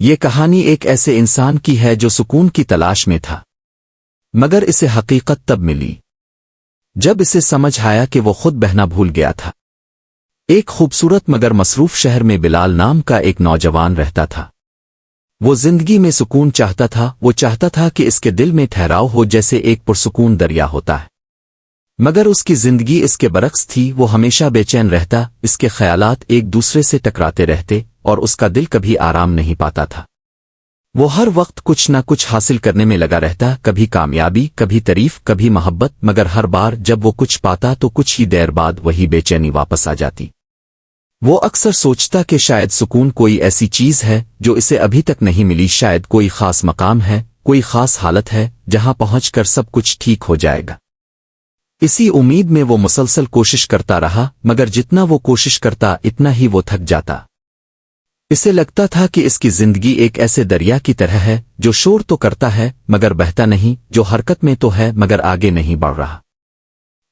یہ کہانی ایک ایسے انسان کی ہے جو سکون کی تلاش میں تھا، مگر اسے حقیقت تب ملی جب اسے سمجھ آیا کہ وہ خود بہنا بھول گیا تھا۔ ایک خوبصورت مگر مصروف شہر میں بلال نام کا ایک نوجوان رہتا تھا۔ وہ زندگی میں سکون چاہتا تھا، وہ چاہتا تھا کہ اس کے دل میں ٹھہراؤ ہو جیسے ایک پرسکون دریا ہوتا ہے، مگر اس کی زندگی اس کے برعکس تھی۔ وہ ہمیشہ بے چین رہتا، اس کے خیالات ایک دوسرے سے ٹکراتے رہتے اور اس کا دل کبھی آرام نہیں پاتا تھا۔ وہ ہر وقت کچھ نہ کچھ حاصل کرنے میں لگا رہتا، کبھی کامیابی، کبھی تعریف، کبھی محبت، مگر ہر بار جب وہ کچھ پاتا تو کچھ ہی دیر بعد وہی بے چینی واپس آ جاتی۔ وہ اکثر سوچتا کہ شاید سکون کوئی ایسی چیز ہے جو اسے ابھی تک نہیں ملی، شاید کوئی خاص مقام ہے، کوئی خاص حالت ہے جہاں پہنچ کر سب کچھ ٹھیک ہو جائے گا۔ اسی امید میں وہ مسلسل کوشش کرتا رہا، مگر جتنا وہ کوشش کرتا اتنا ہی وہ تھک جاتا۔ اسے لگتا تھا کہ اس کی زندگی ایک ایسے دریا کی طرح ہے جو شور تو کرتا ہے مگر بہتا نہیں، جو حرکت میں تو ہے مگر آگے نہیں بڑھ رہا۔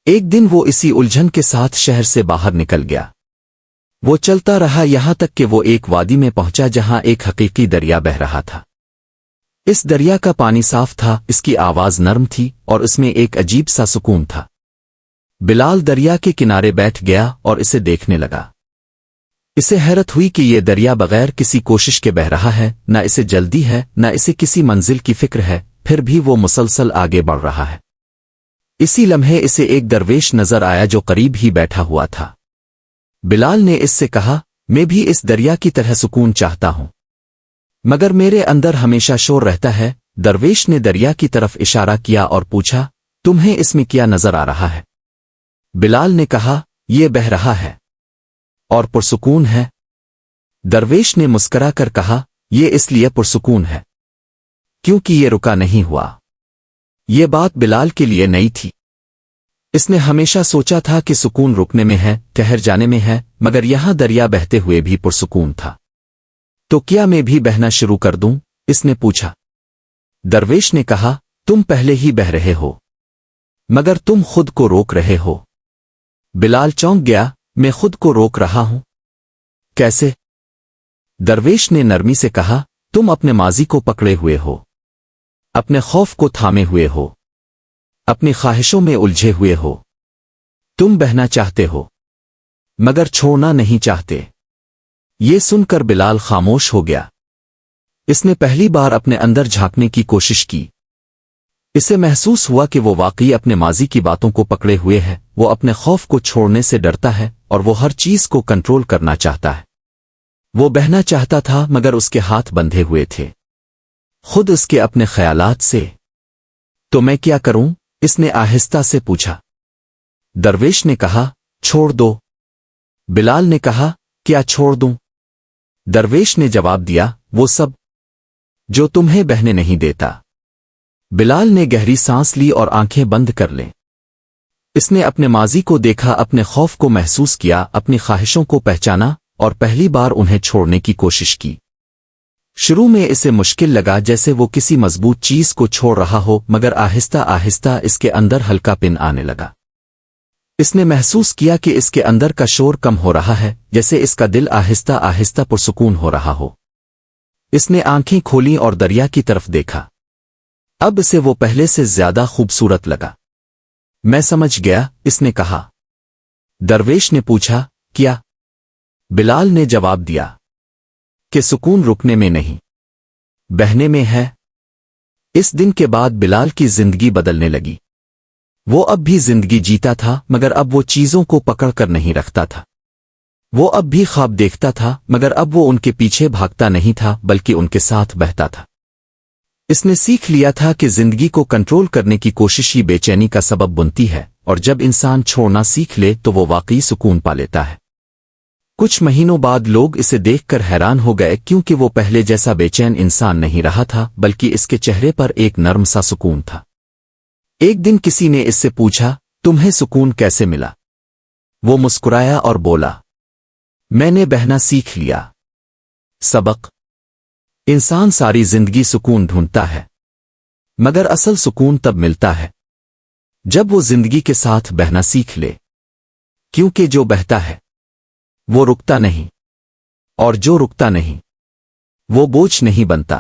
ایک دن وہ اسی الجھن کے ساتھ شہر سے باہر نکل گیا۔ وہ چلتا رہا یہاں تک کہ وہ ایک وادی میں پہنچا جہاں ایک حقیقی دریا بہہ رہا تھا۔ اس دریا کا پانی صاف تھا، اس کی آواز نرم تھی اور اس میں ایک عجیب سا سکون تھا۔ بلال دریا کے کنارے بیٹھ گیا اور اسے دیکھنے لگا۔ اسے حیرت ہوئی کہ یہ دریا بغیر کسی کوشش کے بہہ رہا ہے، نہ اسے جلدی ہے، نہ اسے کسی منزل کی فکر ہے، پھر بھی وہ مسلسل آگے بڑھ رہا ہے۔ اسی لمحے اسے ایک درویش نظر آیا جو قریب ہی بیٹھا ہوا تھا۔ بلال نے اس سے کہا، میں بھی اس دریا کی طرح سکون چاہتا ہوں، مگر میرے اندر ہمیشہ شور رہتا ہے۔ درویش نے دریا کی طرف اشارہ کیا اور پوچھا، تمہیں اس میں کیا نظر آ رہا ہے؟ بلال نے کہا، یہ بہہ رہا ہے اور پرسکون ہے۔ درویش نے مسکرا کر کہا، یہ اس لیے پرسکون ہے کیونکہ یہ رکا نہیں ہوا۔ یہ بات بلال کے لیے نئی تھی۔ اس نے ہمیشہ سوچا تھا کہ سکون رکنے میں ہے، ٹھہر جانے میں ہے، مگر یہاں دریا بہتے ہوئے بھی پرسکون تھا۔ تو کیا میں بھی بہنا شروع کر دوں؟ اس نے پوچھا۔ درویش نے کہا، تم پہلے ہی بہہ رہے ہو، مگر تم خود کو روک رہے ہو۔ بلال چونک گیا، میں خود کو روک رہا ہوں؟ کیسے؟ درویش نے نرمی سے کہا، تم اپنے ماضی کو پکڑے ہوئے ہو، اپنے خوف کو تھامے ہوئے ہو، اپنی خواہشوں میں الجھے ہوئے ہو۔ تم بہنا چاہتے ہو مگر چھوڑنا نہیں چاہتے۔ یہ سن کر بلال خاموش ہو گیا۔ اس نے پہلی بار اپنے اندر جھانکنے کی کوشش کی۔ اسے محسوس ہوا کہ وہ واقعی اپنے ماضی کی باتوں کو پکڑے ہوئے ہے، وہ اپنے خوف کو چھوڑنے سے ڈرتا ہے اور وہ ہر چیز کو کنٹرول کرنا چاہتا ہے۔ وہ بہنا چاہتا تھا مگر اس کے ہاتھ بندھے ہوئے تھے، خود اس کے اپنے خیالات سے۔ تو میں کیا کروں؟ اس نے آہستہ سے پوچھا۔ درویش نے کہا، چھوڑ دو۔ بلال نے کہا، کیا چھوڑ دوں؟ درویش نے جواب دیا، وہ سب جو تمہیں بہنے نہیں دیتا۔ بلال نے گہری سانس لی اور آنکھیں بند کر لیں۔ اس نے اپنے ماضی کو دیکھا، اپنے خوف کو محسوس کیا، اپنی خواہشوں کو پہچانا اور پہلی بار انہیں چھوڑنے کی کوشش کی۔ شروع میں اسے مشکل لگا، جیسے وہ کسی مضبوط چیز کو چھوڑ رہا ہو، مگر آہستہ آہستہ اس کے اندر ہلکا پن آنے لگا۔ اس نے محسوس کیا کہ اس کے اندر کا شور کم ہو رہا ہے، جیسے اس کا دل آہستہ آہستہ پرسکون ہو رہا ہو۔ اس نے آنکھیں کھولیں اور دریا کی طرف دیکھا۔ اب اسے وہ پہلے سے زیادہ خوبصورت لگا۔ میں سمجھ گیا، اس نے کہا۔ درویش نے پوچھا، کیا؟ بلال نے جواب دیا کہ سکون رکنے میں نہیں، بہنے میں ہے۔ اس دن کے بعد بلال کی زندگی بدلنے لگی۔ وہ اب بھی زندگی جیتا تھا، مگر اب وہ چیزوں کو پکڑ کر نہیں رکھتا تھا۔ وہ اب بھی خواب دیکھتا تھا، مگر اب وہ ان کے پیچھے بھاگتا نہیں تھا بلکہ ان کے ساتھ بہتا تھا۔ اس نے سیکھ لیا تھا کہ زندگی کو کنٹرول کرنے کی کوشش ہی بے چینی کا سبب بنتی ہے، اور جب انسان چھوڑنا سیکھ لے تو وہ واقعی سکون پا لیتا ہے۔ کچھ مہینوں بعد لوگ اسے دیکھ کر حیران ہو گئے، کیونکہ وہ پہلے جیسا بے چین انسان نہیں رہا تھا، بلکہ اس کے چہرے پر ایک نرم سا سکون تھا۔ ایک دن کسی نے اس سے پوچھا، تمہیں سکون کیسے ملا؟ وہ مسکرایا اور بولا، میں نے بہنا سیکھ لیا۔ سبق: انسان ساری زندگی سکون ڈھونڈتا ہے، مگر اصل سکون تب ملتا ہے جب وہ زندگی کے ساتھ بہنا سیکھ لے، کیونکہ جو بہتا ہے وہ رکتا نہیں، اور جو رکتا نہیں وہ بوجھ نہیں بنتا۔